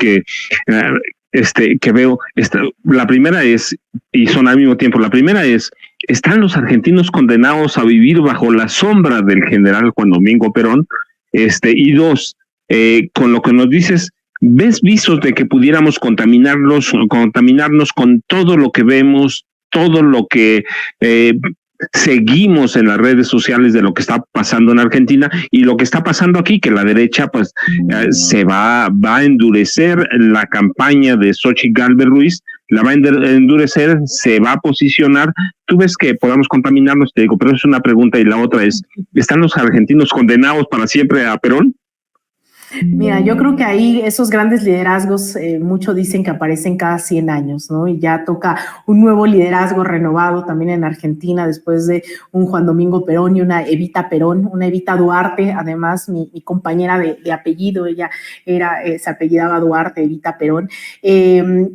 que veo. La primera es, y son al mismo tiempo, la primera es, ¿están los argentinos condenados a vivir bajo la sombra del general Juan Domingo Perón? Y dos, con lo que nos dices, ¿ves visos de que pudiéramos contaminarnos con todo lo que vemos, todo lo que seguimos en las redes sociales de lo que está pasando en Argentina y lo que está pasando aquí, que la derecha pues se va a endurecer la campaña de Xochitl Gálvez Ruiz, la va a endurecer, se va a posicionar? ¿Tú ves que podamos contaminarnos? Te digo, pero es una pregunta, y la otra es, ¿están los argentinos condenados para siempre a Perón? Mira, yo creo que ahí esos grandes liderazgos, muchos dicen que aparecen cada 100 años, ¿no? Y ya toca un nuevo liderazgo renovado también en Argentina después de un Juan Domingo Perón y una Evita Perón, una Evita Duarte, además mi compañera de apellido, ella se apellidaba Duarte, Evita Perón.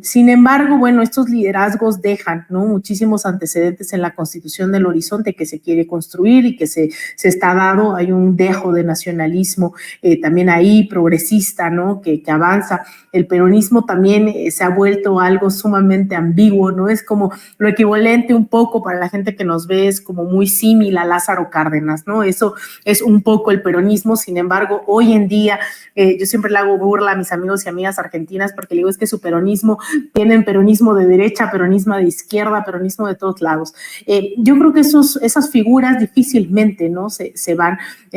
Sin embargo, bueno, estos liderazgos dejan, ¿no?, muchísimos antecedentes en la Constitución del Horizonte que se quiere construir y que se está dado. Hay un dejo de nacionalismo también ahí, progresista, ¿no?, que avanza. El peronismo también se ha vuelto algo sumamente ambiguo, ¿no? Es como lo equivalente un poco para la gente que nos ve, es como muy similar a Lázaro Cárdenas, ¿no? Eso es un poco el peronismo. Sin embargo, hoy en día, yo siempre le hago burla a mis amigos y amigas argentinas porque le digo, es que su peronismo, tienen peronismo de derecha, peronismo de izquierda, peronismo de todos lados. Yo creo que esas figuras difícilmente, ¿no?, se van,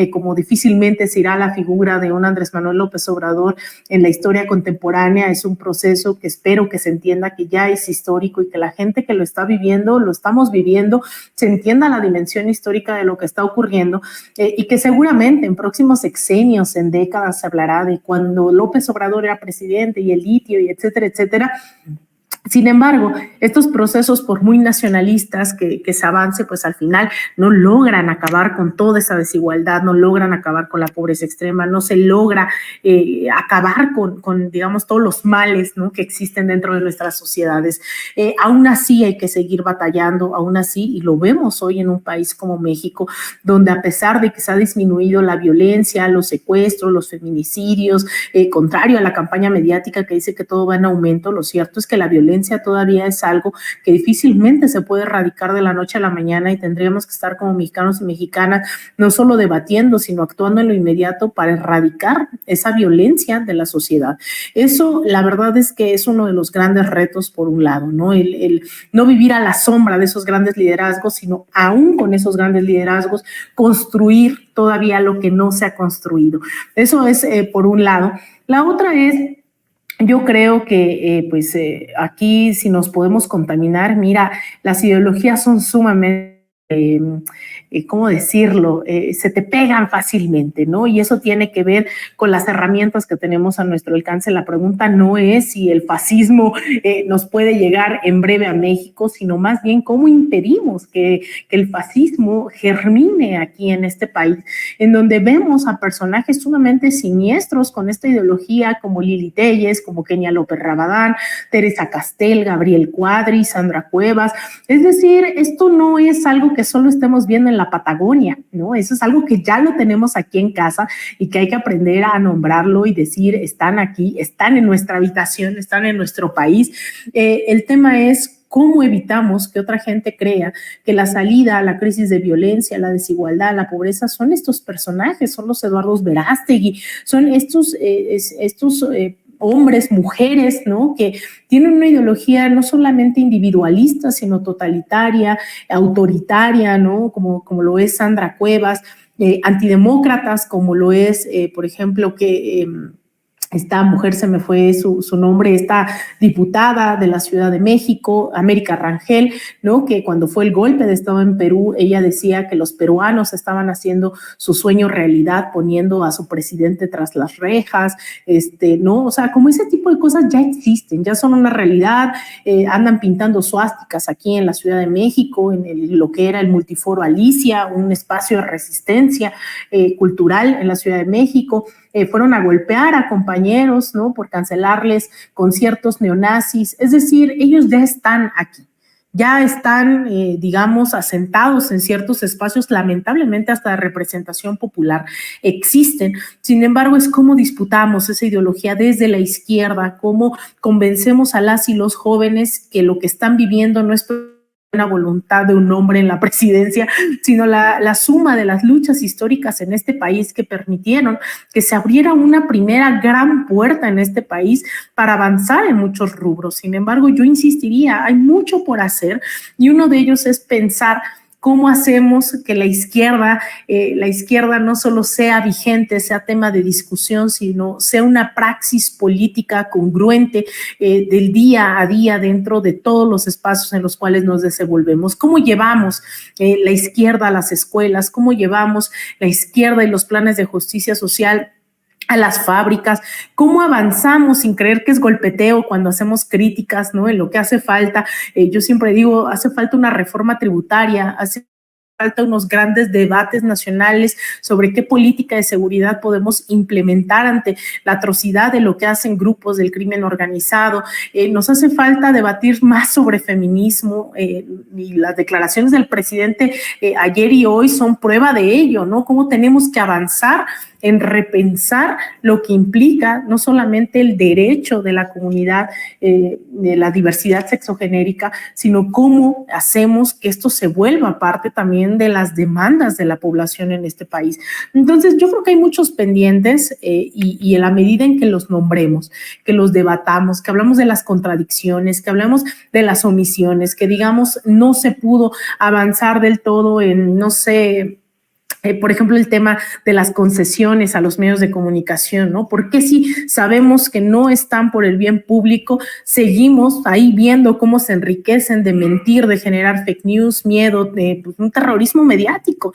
como difícilmente se irá la figura de un Andrés Manuel López Obrador en la historia contemporánea. Es un proceso que espero que se entienda que ya es histórico y que la gente que lo está viviendo, lo estamos viviendo, se entienda la dimensión histórica de lo que está ocurriendo, y que seguramente en próximos sexenios, en décadas, se hablará de cuando López Obrador era presidente y el litio y etcétera, etcétera. Sin embargo, estos procesos, por muy nacionalistas que se avance, pues al final no logran acabar con toda esa desigualdad, no logran acabar con la pobreza extrema, no se logra acabar con, digamos, todos los males, ¿no?, que existen dentro de nuestras sociedades. Aún así hay que seguir batallando, aún así, y lo vemos hoy en un país como México, donde a pesar de que se ha disminuido la violencia, los secuestros, los feminicidios, contrario a la campaña mediática que dice que todo va en aumento, lo cierto es que la violencia todavía es algo que difícilmente se puede erradicar de la noche a la mañana, y tendríamos que estar como mexicanos y mexicanas no solo debatiendo, sino actuando en lo inmediato para erradicar esa violencia de la sociedad. Eso, la verdad es que es uno de los grandes retos, por un lado, ¿no? El no vivir a la sombra de esos grandes liderazgos, sino aún con esos grandes liderazgos construir todavía lo que no se ha construido. Eso es por un lado. La otra es, yo creo que aquí si nos podemos contaminar, mira, las ideologías son sumamente, ¿cómo decirlo? Se te pegan fácilmente, ¿no? Y eso tiene que ver con las herramientas que tenemos a nuestro alcance. La pregunta no es si el fascismo nos puede llegar en breve a México, sino más bien cómo impedimos que el fascismo germine aquí en este país, en donde vemos a personajes sumamente siniestros con esta ideología, como Lili Téllez, como Kenia López Rabadán, Teresa Castel, Gabriel Cuadri, Sandra Cuevas. Es decir, esto no es algo que solo estemos viendo en la Patagonia, ¿no? Eso es algo que ya lo tenemos aquí en casa y que hay que aprender a nombrarlo y decir, están aquí, están en nuestra habitación, están en nuestro país. El tema es cómo evitamos que otra gente crea que la salida a la crisis de violencia, la desigualdad, la pobreza son estos personajes, son los Eduardos Verástegui, son estos hombres, mujeres, ¿no?, que tienen una ideología no solamente individualista, sino totalitaria, autoritaria, ¿no?, como lo es Sandra Cuevas, antidemócratas, como lo es, por ejemplo, que esta mujer, se me fue su nombre, esta diputada de la Ciudad de México, América Rangel, ¿no?, que cuando fue el golpe de Estado en Perú, ella decía que los peruanos estaban haciendo su sueño realidad, poniendo a su presidente tras las rejas, ¿no? O sea, como ese tipo de cosas ya existen, ya son una realidad. Andan pintando suásticas aquí en la Ciudad de México, en lo que era el Multiforo Alicia, un espacio de resistencia cultural en la Ciudad de México. Fueron a golpear a compañeros, ¿no?, por cancelarles conciertos neonazis. Es decir, ellos ya están aquí. ya están, digamos, asentados en ciertos espacios, lamentablemente hasta de representación popular existen. Sin embargo, es cómo disputamos esa ideología desde la izquierda, cómo convencemos a las y los jóvenes que lo que están viviendo no es una voluntad de un hombre en la presidencia, sino la suma de las luchas históricas en este país que permitieron que se abriera una primera gran puerta en este país para avanzar en muchos rubros. Sin embargo, yo insistiría, hay mucho por hacer y uno de ellos es pensar cómo hacemos que la izquierda no solo sea vigente, sea tema de discusión, sino sea una praxis política congruente del día a día dentro de todos los espacios en los cuales nos desenvolvemos. ¿Cómo llevamos la izquierda a las escuelas? ¿Cómo llevamos la izquierda y los planes de justicia social a las fábricas? ¿Cómo avanzamos sin creer que es golpeteo cuando hacemos críticas, ¿no? En lo que hace falta, yo siempre digo, hace falta una reforma tributaria, hace falta unos grandes debates nacionales sobre qué política de seguridad podemos implementar ante la atrocidad de lo que hacen grupos del crimen organizado. Nos hace falta debatir más sobre feminismo y las declaraciones del presidente ayer y hoy son prueba de ello, ¿no? Cómo tenemos que avanzar en repensar lo que implica no solamente el derecho de la comunidad de la diversidad sexogenérica, sino cómo hacemos que esto se vuelva parte también de las demandas de la población en este país. Entonces, yo creo que hay muchos pendientes y en la medida en que los nombremos, que los debatamos, que hablamos de las contradicciones, que hablamos de las omisiones, que digamos no se pudo avanzar del todo en, no sé, por ejemplo, el tema de las concesiones a los medios de comunicación, ¿no? ¿Por qué si sabemos que no están por el bien público, seguimos ahí viendo cómo se enriquecen de mentir, de generar fake news, miedo, de un terrorismo mediático?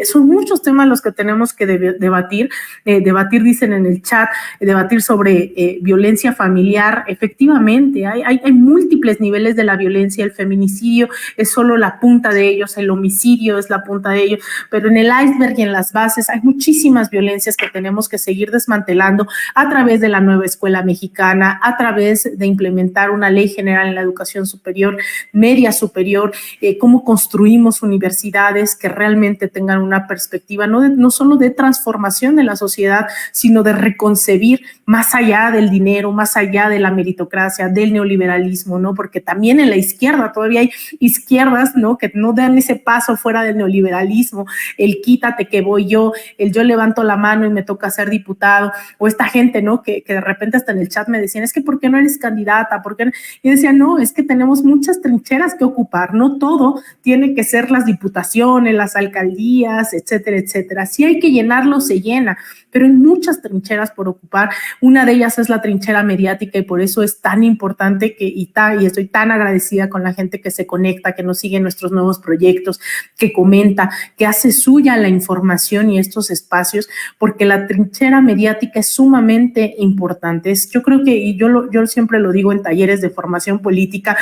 Son muchos temas los que tenemos que debatir. Debatir, dicen en el chat, debatir sobre violencia familiar. Efectivamente, hay múltiples niveles de la violencia. El feminicidio es solo la punta de ellos, el homicidio es la punta de ellos, pero en el iceberg y en las bases hay muchísimas violencias que tenemos que seguir desmantelando a través de la nueva escuela mexicana, a través de implementar una ley general en la educación superior, media superior, cómo construimos universidades que realmente tengan una perspectiva no solo de transformación de la sociedad, sino de reconcebir más allá del dinero, más allá de la meritocracia, del neoliberalismo, ¿no? Porque también en la izquierda todavía hay izquierdas, ¿no?, que no dan ese paso fuera del neoliberalismo, el quítate que voy yo levanto la mano y me toca ser diputado, o esta gente, ¿no?, que de repente hasta en el chat me decían, es que ¿por qué no eres candidata? ¿Por qué no? Y decía, no, es que tenemos muchas trincheras que ocupar, no todo tiene que ser las diputaciones, las alcaldías, etcétera, etcétera. Si hay que llenarlo, se llena, pero hay muchas trincheras por ocupar. Una de ellas es la trinchera mediática y por eso es tan importante y estoy tan agradecida con la gente que se conecta, que nos sigue en nuestros nuevos proyectos, que comenta, que hace suya la información y estos espacios, porque la trinchera mediática es sumamente importante. Yo creo que, y yo siempre lo digo en talleres de formación política,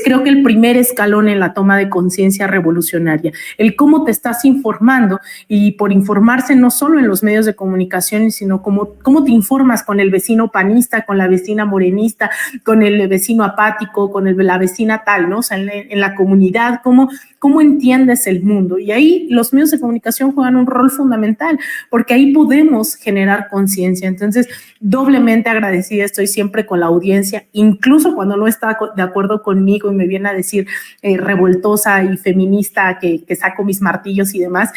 creo que el primer escalón en la toma de conciencia revolucionaria, el cómo te estás informando, y por informarse no solo en los medios de comunicación, sino cómo te informas con el vecino panista, con la vecina morenista, con el vecino apático, con la vecina tal, ¿no? O sea, en la comunidad, cómo entiendes el mundo. Y ahí los medios de comunicación juegan un rol fundamental, porque ahí podemos generar conciencia. Entonces, doblemente agradecida estoy siempre con la audiencia, incluso cuando no está de acuerdo conmigo y me viene a decir revoltosa y feminista que saco mis martillos y demás,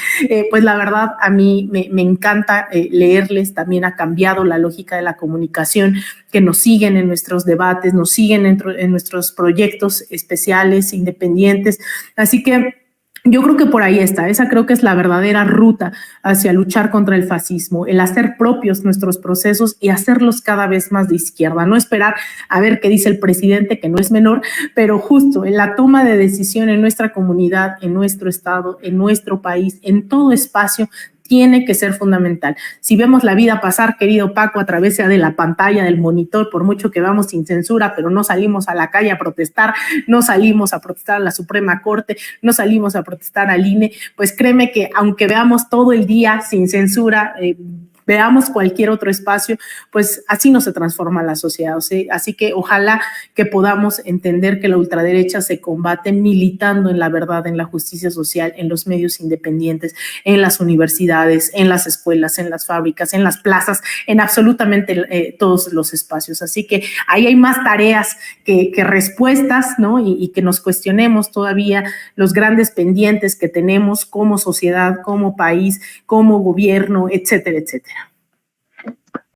pues la verdad a mí me encanta leerles. También ha cambiado la lógica de la comunicación, que nos siguen en nuestros debates, nos siguen en nuestros proyectos especiales, independientes. Así que yo creo que por ahí está, esa creo que es la verdadera ruta hacia luchar contra el fascismo, el hacer propios nuestros procesos y hacerlos cada vez más de izquierda, no esperar a ver qué dice el presidente, que no es menor, pero justo en la toma de decisión en nuestra comunidad, en nuestro estado, en nuestro país, en todo espacio, tiene que ser fundamental. Si vemos la vida pasar, querido Paco, a través de la pantalla, del monitor, por mucho que vamos sin censura, pero no salimos a la calle a protestar, no salimos a protestar a la Suprema Corte, no salimos a protestar al INE, pues créeme que aunque veamos todo el día sin censura, veamos cualquier otro espacio, pues así no se transforma la sociedad. Así que ojalá que podamos entender que la ultraderecha se combate militando en la verdad, en la justicia social, en los medios independientes, en las universidades, en las escuelas, en las fábricas, en las plazas, en absolutamente todos los espacios. Así que ahí hay más tareas que respuestas, ¿no? Y que nos cuestionemos todavía los grandes pendientes que tenemos como sociedad, como país, como gobierno, etcétera, etcétera.